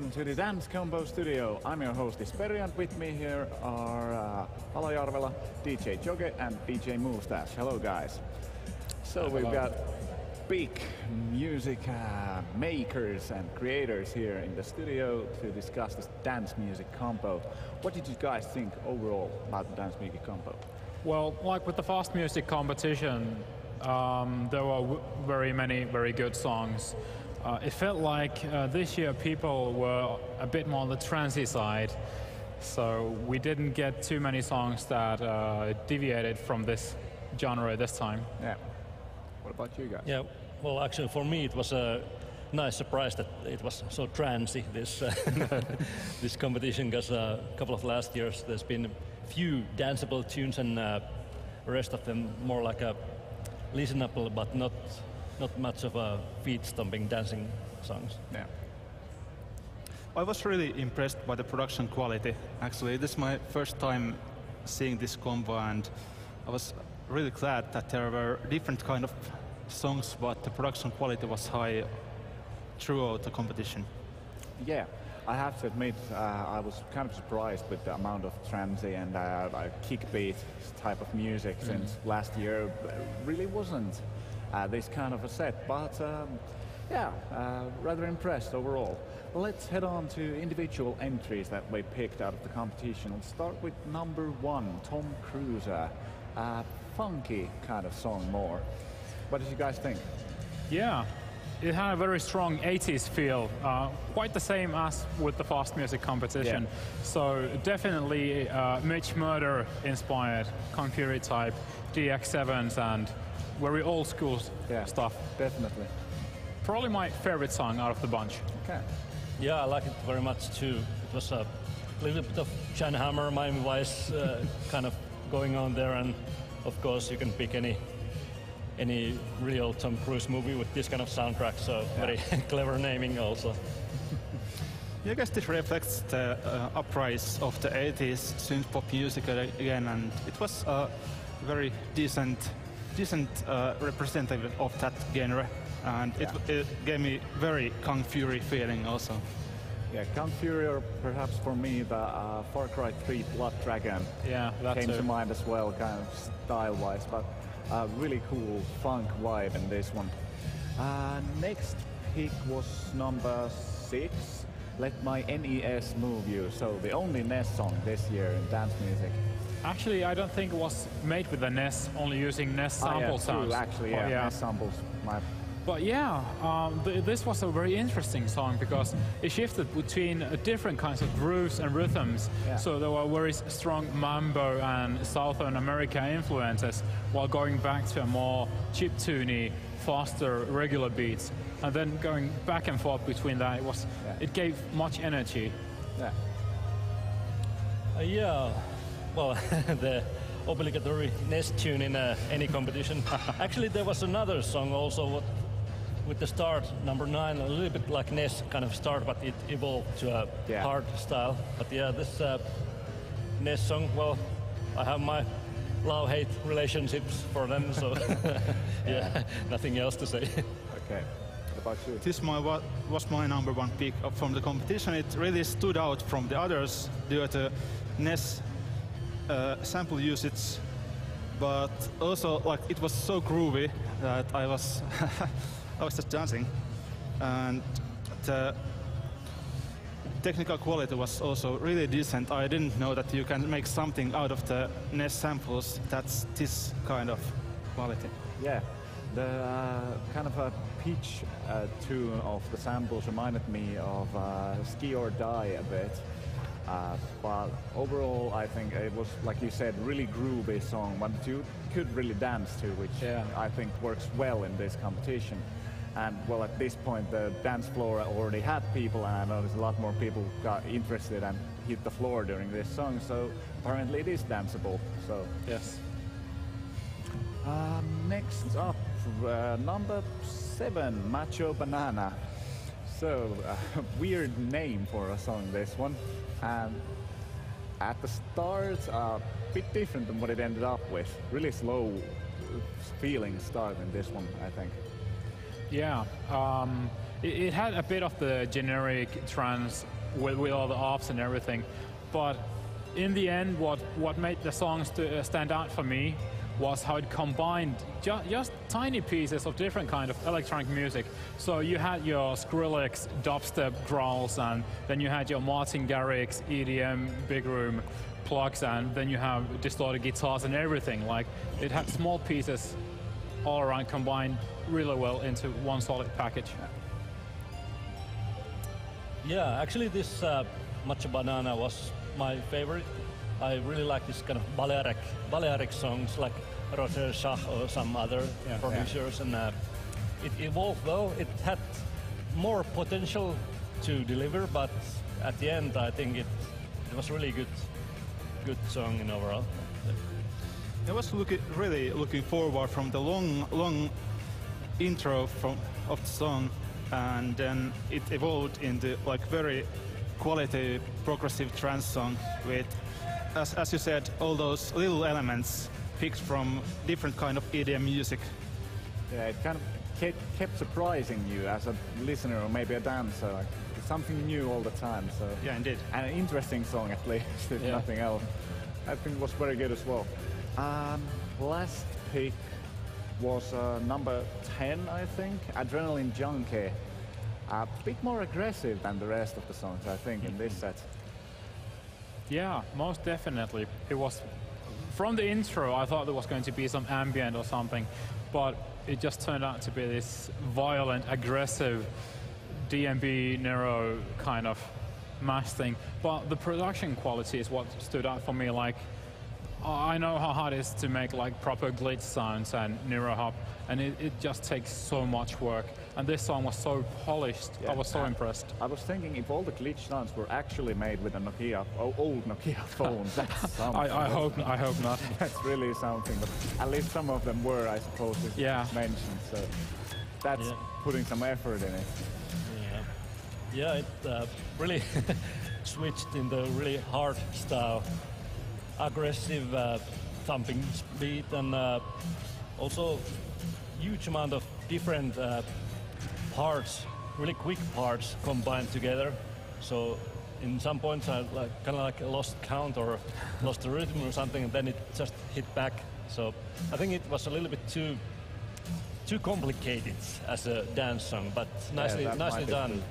welcome to the Dance Compo Studio. I'm your host Isperi, and with me here are Alajärvelä, DJ Joge and DJ Moustache. Hello guys. So we've got big music makers and creators here in the studio to discuss this dance music compo. What did you guys think overall about the dance music compo? Well, like with the fast music competition, there were very many very good songs. It felt like this year people were a bit more on the trancey side, so we didn't get too many songs that deviated from this genre this time. Yeah. What about you guys? Yeah, well, actually for me it was a nice surprise that it was so trancey, this this competition, because a couple of last years there's been few danceable tunes and the rest of them more like a listenable but not much of a feet stomping dancing songs. Yeah. I was really impressed by the production quality. Actually, this is my first time seeing this combo, and I was really glad that there were different kind of songs, but the production quality was high throughout the competition. Yeah, I have to admit, I was kind of surprised with the amount of trancey and kickbeat type of music since last year really wasn't this kind of a set, but rather impressed overall. Let's head on to individual entries that we picked out of the competition. Let's start with number 1, Tom Cruise, funky kind of song more. What did you guys think? Yeah, it had a very strong 80s feel, quite the same as with the fast music competition. Yeah. So definitely Mitch Murder inspired, Kung Fury type, DX7s and very old school stuff. Definitely. Probably my favorite song out of the bunch. Okay. Yeah, I like it very much too. It was a little bit of Jan Hammer, Miami Vice kind of going on there, and of course you can pick any really old Tom Cruise movie with this kind of soundtrack, so very clever naming also. Yeah, I guess this reflects the uprise of the 80s synth pop music again, and it was a very decent representative of that genre, and it gave me very Kung Fury feeling also. Yeah, Kung Fury, or perhaps for me the Far Cry 3 Blood Dragon came to mind as well, kind of style-wise, but really cool funk vibe in this one. Next pick was number 6, Let My NES Move You, so the only NES song this year in dance music. Actually, I don't think it was made with the NES, only using NES sample sounds. True, actually, NES samples. But this was a very interesting song because it shifted between different kinds of grooves and rhythms. Yeah. So there were very strong mambo and Southern America influences, while going back to a more chiptune, faster, regular beats. And then going back and forth between that, it gave much energy. Yeah. Well, the obligatory NES tune in any competition. Actually, there was another song also with the start, number 9, a little bit like NES kind of start, but it evolved to a hard style. But yeah, this NES song, well, I have my love-hate relationships for them, so nothing else to say. Okay. What about you? This was my number 1 pick from the competition. It really stood out from the others due to NES sample usage, but also like it was so groovy that I was I was just dancing, and the technical quality was also really decent. I didn't know that you can make something out of the NES samples that's this kind of quality. Yeah, the kind of a pitch tune of the samples reminded me of Ski or Die a bit. But overall, I think it was, like you said, really groovy song, one that you could really dance to, which I think works well in this competition. And well, at this point, the dance floor already had people, and I noticed a lot more people got interested and hit the floor during this song. So apparently, it is danceable. So yes. Next up, number 7, Macho Banana. So weird name for a song, this one. And at the start, a bit different than what it ended up with. Really slow feeling start in this one, I think. Yeah, it had a bit of the generic trance with all the ops and everything. But in the end, what made the songs stand out for me was how it combined just tiny pieces of different kind of electronic music. So you had your Skrillex dubstep growls, and then you had your Martin Garrix EDM big room plugs, and then you have distorted guitars and everything. Like, it had small pieces all around combined really well into one solid package. Yeah, actually this Macho Banana was my favorite. I really like this kind of Balearic songs like Roger Schach or some other producers, and it evolved though. It had more potential to deliver, but at the end I think it was really good song in overall. I was really looking forward from the long intro of the song, and then it evolved into like very quality progressive trance song with, as you said, all those little elements picked from different kind of EDM music. Yeah, it kind of kept surprising you as a listener or maybe a dancer. Like, it's something new all the time. So Yeah, indeed. and an interesting song at least, if nothing else. I think it was very good as well. Last pick was number 10, I think, Adrenaline Junkie. A bit more aggressive than the rest of the songs, I think, in this set. Yeah, most definitely. It was, from the intro, I thought there was going to be some ambient or something, but it just turned out to be this violent, aggressive DMB Nero kind of mash thing. But the production quality is what stood out for me. Like, I know how hard it is to make like proper glitch sounds and Nero hop, and it just takes so much work. And this song was so polished. Yeah. I was so impressed. I was thinking if all the glitch sounds were actually made with a old Nokia phones, that's something. I hope not. That's really something, but at least some of them were, I suppose, it's mentioned. So that's putting some effort in it. Yeah, it really switched in the really hard style, aggressive thumping beat, and also huge amount of different parts, really quick parts combined together. So in some points I kind of like lost count or lost the rhythm or something, and then it just hit back. So I think it was a little bit too complicated as a dance song, but nicely done.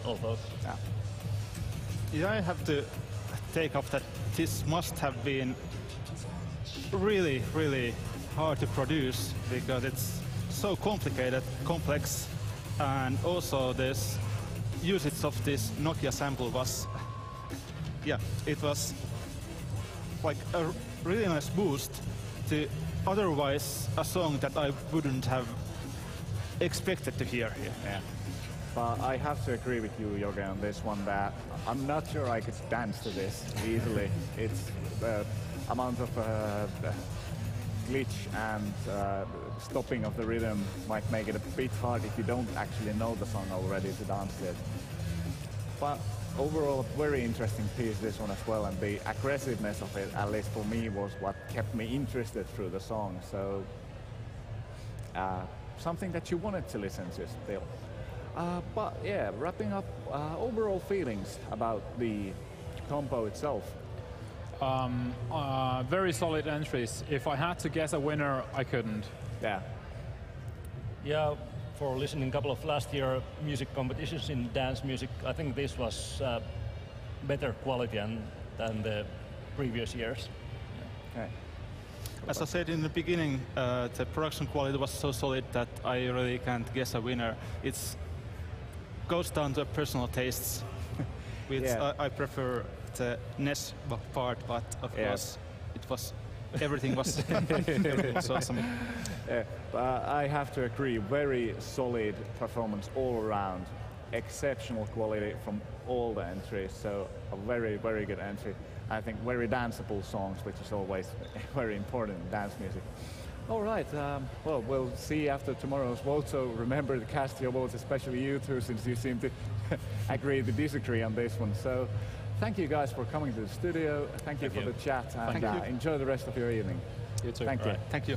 Although, Yeah, I have to take off that this must have been really, really hard to produce because it's so complicated, complex, and also this usage of this Nokia sample was, it was like a really nice boost to otherwise a song that I wouldn't have expected to hear here. Yeah. But I have to agree with you, Jorge, on this one that I'm not sure I could dance to this easily. It's the amount of glitch and stopping of the rhythm might make it a bit hard if you don't actually know the song already to dance it. But overall, a very interesting piece, this one as well, and the aggressiveness of it, at least for me, was what kept me interested through the song. So something that you wanted to listen to still. But yeah, wrapping up, overall feelings about the compo itself. Very solid entries. If I had to guess a winner, I couldn't. Yeah, for listening a couple of last year music competitions in dance music, I think this was better quality than the previous years. Okay. As I said in the beginning, the production quality was so solid that I really can't guess a winner. It goes down to personal tastes, which I prefer the NES part, but of course it was everything was awesome. But I have to agree, very solid performance all around, exceptional quality from all the entries, so a very, very good entry. I think very danceable songs, which is always very important in dance music. All right, well, we'll see after tomorrow's vote, so remember to cast your votes, especially you two, since you seem to agree to disagree on this one. So thank you guys for coming to the studio. Thank you for the chat, and enjoy the rest of your evening. You too. Thank you. Thank you.